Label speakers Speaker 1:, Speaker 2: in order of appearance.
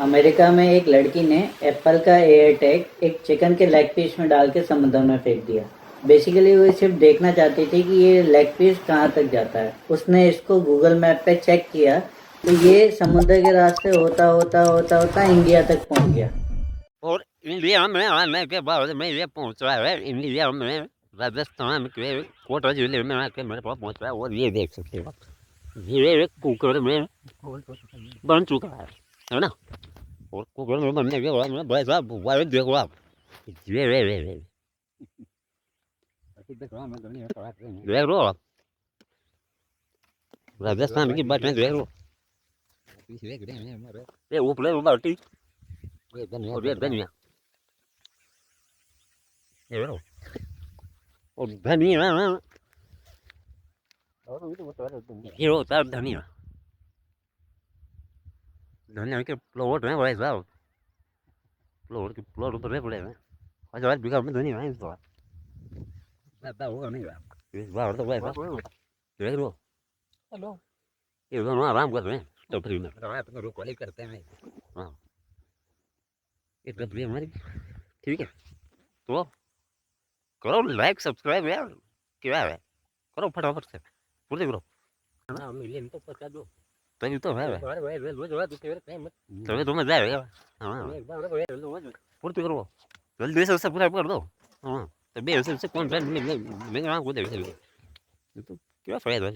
Speaker 1: America में एक लड़की ने एप्पल का एयर टैग एक चिकन के लेग पीस में डाल के समुद्र में फेंक दिया। बेसिकली वो सिर्फ देखना चाहती थी कि ये लेग पीस कहाँ तक जाता है। उसने इसको गूगल मैप पे चेक किया तो ये समुद्र के रास्ते होता होता होता होता इंडिया तक पहुंच गया।
Speaker 2: और इंडिया में आने के बाद में ये पहुंचा है इंडिया में राजस्थान के कोटा जिले में आके मेरे पास पहुंचा है और ये देख सकते हो ये कुकर में बन चुका है ना। और कुकर में बनने के बाद में भाई साहब वाले देखो आप ये देख लो आप राजस्थान की बात है देख लो ये ऊपर बाल्टी और ये धनिया ये लो और धनिया ये होता है धनिया धनिया के प्लॉट है भाई साहब प्लॉट तो पड़े हैं आज आज बिका में धनिया है इस बार होगा नहीं इस बार तो भाई साहब देख लो हेलो ये दोनों आराम कर रहे हैं टपरी में तो रुक वाले करते हैं हाँ ये टपरी हमारी ठीक है तो करो लाइक सब्सक्राइब यार क्या है करो फटाफट से पूरे करो हाँ मिलियन तो पता दो तभी तो है तभी तो मजा आएगा हाँ पूर्ति करो जल्दी से सब्सक्राइब कर दो हाँ तभी ऐसे कंटेंट मिलेगा को देख तो क्या फायदा है